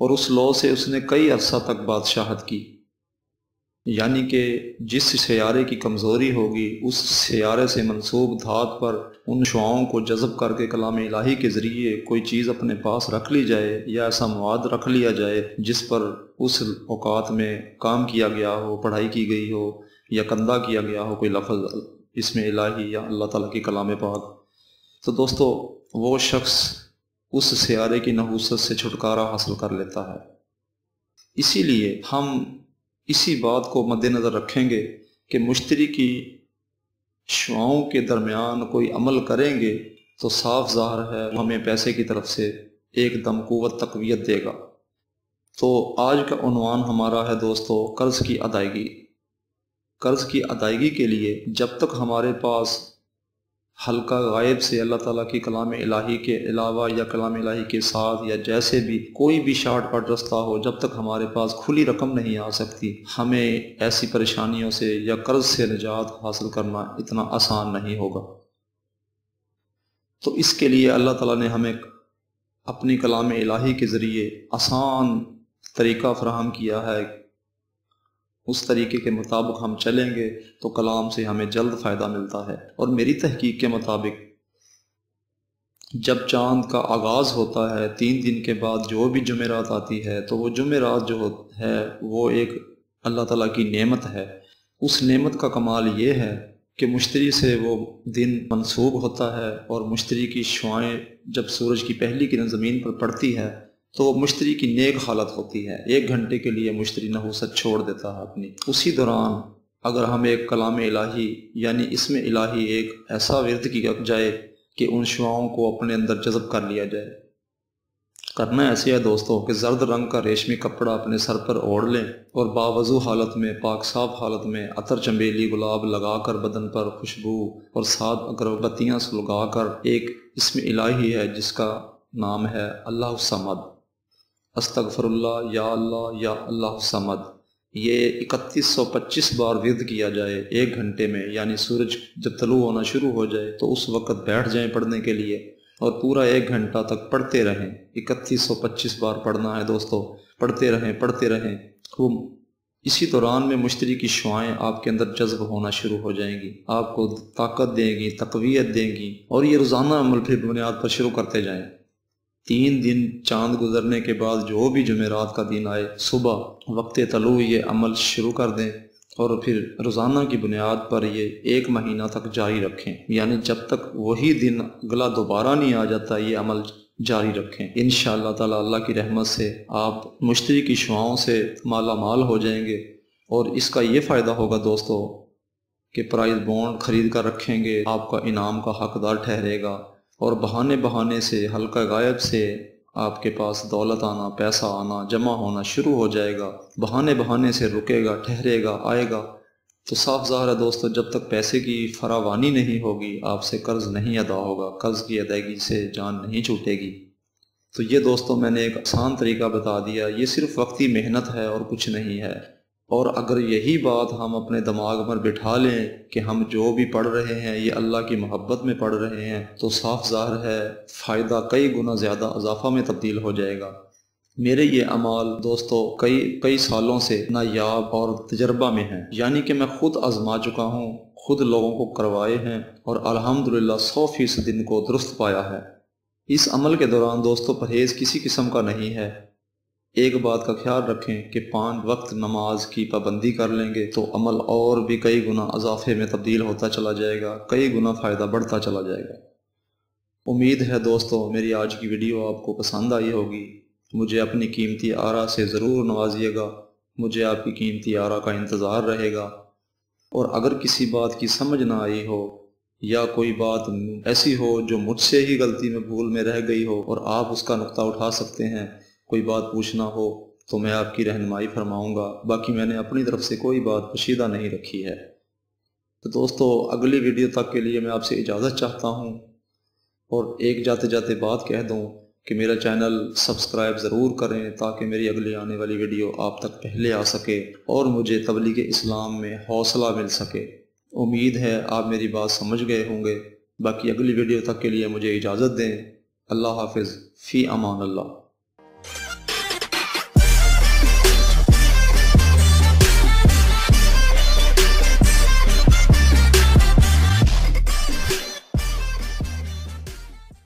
اور اس لو سے اس نے کئی عرصہ تک بادشاہت کی، یعنی کہ جس سیارے کی کمزوری ہوگی اس سیارے سے منسوب دھات پر ان شعاؤں کو جذب کر کے کلام الہی کے ذریعے کوئی چیز اپنے پاس رکھ لی جائے، یا ایسا مواد رکھ لیا جائے جس پر اس اوقات میں کام کیا گیا ہو، پڑھائی کی گئی ہو یا کندہ کیا گیا ہو کوئی لفظ اسم الہی یا اللہ تعالیٰ کی کلام پاک، تو دوستو وہ شخص اس سیارے کی نحوست سے چھٹکارا حاصل کر لیتا ہے۔ اسی لیے ہم اسی بات کو مد نظر رکھیں گے کہ مشتری کی شعاؤں کے درمیان کوئی عمل کریں گے تو صاف ظاہر ہے ہمیں پیسے کی طرف سے ایک دم قوت تقویت دے گا۔ تو آج کا عنوان ہمارا ہے دوستو قرض کی ادائیگی۔ قرض کی ادائیگی کے لیے جب تک ہمارے پاس حلقہ غائب سے اللہ تعالیٰ کی کلام الہی کے علاوہ یا کلام الہی کے ساتھ یا جیسے بھی کوئی بھی شارٹ کٹ رستہ ہو، جب تک ہمارے پاس کھلی رقم نہیں آ سکتی، ہمیں ایسی پریشانیوں سے یا قرض سے نجات حاصل کرنا اتنا آسان نہیں ہوگا۔ تو اس کے لیے اللہ تعالیٰ نے ہمیں اپنی کلام الہی کے ذریعے آسان طریقہ فراہم کیا ہے۔ اس طریقے کے مطابق ہم چلیں گے تو کلام سے ہمیں جلد فائدہ ملتا ہے۔ اور میری تحقیق کے مطابق جب چاند کا آغاز ہوتا ہے 3 دن کے بعد جو بھی جمعرات آتی ہے، تو وہ جمعرات جو ہے وہ ایک اللہ تعالیٰ کی نعمت ہے۔ اس نعمت کا کمال یہ ہے کہ مشتری سے وہ دن منسوب ہوتا ہے، اور مشتری کی شعائیں جب سورج کی پہلی کرن زمین پر پڑتی ہے تو مشتری کی نیک حالت ہوتی ہے۔ 1 گھنٹے کے لیے مشتری نحوست چھوڑ دیتا ہے اپنی۔ اسی دوران اگر ہم ایک کلام الہی یعنی اسم الہی ایک ایسا ورد کیا جائے کہ ان شعاؤں کو اپنے اندر جذب کر لیا جائے۔ کرنا ایسے ہے دوستوں کہ زرد رنگ کا ریشمی کپڑا اپنے سر پر اوڑھ لیں اور باوضو حالت میں، پاک صاف حالت میں عطر چنبیلی گلاب لگا کر بدن پر خوشبو اور 7 اگربتیاں سلگا کر ایک اسم الہی ہے جس کا نام ہے اللہ الصمد، استغفر اللہ یا اللہ الصمد، یہ 3125 بار ورد کیا جائے 1 گھنٹے میں، یعنی سورج جب طلوع ہونا شروع ہو جائے تو اس وقت بیٹھ جائیں پڑھنے کے لیے اور پورا 1 گھنٹہ تک پڑھتے رہیں۔ 3125 بار پڑھنا ہے دوستو، پڑھتے رہیں۔ وہ اسی دوران میں مشتری کی شعائیں آپ کے اندر جذب ہونا شروع ہو جائیں گی، آپ کو طاقت دیں گی، تقویت دیں گی، اور یہ روزانہ عمل پھر بنیاد پر شروع کرتے جائیں۔ 3 دن چاند گزرنے کے بعد جو بھی جمعرات کا دن آئے، صبح وقت طلوع یہ عمل شروع کر دیں، اور پھر روزانہ کی بنیاد پر یہ 1 مہینہ تک جاری رکھیں، یعنی جب تک وہی دن اگلا دوبارہ نہیں آ جاتا یہ عمل جاری رکھیں۔ انشاءاللہ تعالی اللہ کی رحمت سے آپ مشتری کی شعاؤں سے مالا مال ہو جائیں گے، اور اس کا یہ فائدہ ہوگا دوستو کہ پرائز بونڈ خرید کر رکھیں گے، آپ کا انعام کا حقدار ٹھہرے گا، اور بہانے سے حلقہ غائب سے آپ کے پاس دولت آنا، پیسہ آنا، جمع ہونا شروع ہو جائے گا، بہانے سے رکے گا، ٹھہرے گا، آئے گا۔ تو صاف ظاہر ہے دوستو جب تک پیسے کی فراوانی نہیں ہوگی آپ سے قرض نہیں ادا ہوگا، قرض کی ادائیگی سے جان نہیں چھوٹے گی۔ تو یہ دوستو میں نے ایک آسان طریقہ بتا دیا، یہ صرف وقتی محنت ہے اور کچھ نہیں ہے۔ اور اگر یہی بات ہم اپنے دماغ پر بٹھا لیں کہ ہم جو بھی پڑھ رہے ہیں یہ اللہ کی محبت میں پڑھ رہے ہیں، تو صاف ظاہر ہے فائدہ کئی گنا زیادہ اضافہ میں تبدیل ہو جائے گا۔ میرے یہ اعمال دوستو کئی سالوں سے نایاب اور تجربہ میں ہیں، یعنی کہ میں خود آزما چکا ہوں، خود لوگوں کو کروائے ہیں، اور الحمدللہ 100% ان کو درست پایا ہے۔ اس عمل کے دوران دوستو پرہیز کسی قسم کا نہیں ہے۔ ایک بات کا خیال رکھیں کہ 5 وقت نماز کی پابندی کر لیں گے تو عمل اور بھی کئی گنا اضافے میں تبدیل ہوتا چلا جائے گا، کئی گنا فائدہ بڑھتا چلا جائے گا۔ امید ہے دوستو میری آج کی ویڈیو آپ کو پسند آئی ہوگی۔ مجھے اپنی قیمتی آراء سے ضرور نوازیے گا، مجھے آپ کی قیمتی آراء کا انتظار رہے گا۔ اور اگر کسی بات کی سمجھ نہ آئی ہو یا کوئی بات ایسی ہو جو مجھ سے ہی غلطی میں بھول میں رہ گئی ہو اور آپ اس کا نقطہ اٹھا سکتے ہیں، کوئی بات پوچھنا ہو تو میں آپ کی رہنمائی فرماؤں گا۔ باقی میں نے اپنی طرف سے کوئی بات پوشیدہ نہیں رکھی ہے۔ تو دوستو اگلی ویڈیو تک کے لیے میں آپ سے اجازت چاہتا ہوں، اور ایک جاتے جاتے بات کہہ دوں کہ میرا چینل سبسکرائب ضرور کریں تاکہ میری اگلی آنے والی ویڈیو آپ تک پہلے آ سکے اور مجھے تبلیغ اسلام میں حوصلہ مل سکے۔ امید ہے آپ میری بات سمجھ گئے ہوں گے۔ باقی اگلی ویڈیو تک کے لیے مجھے اجازت دیں۔ اللہ حافظ، فی امان اللہ۔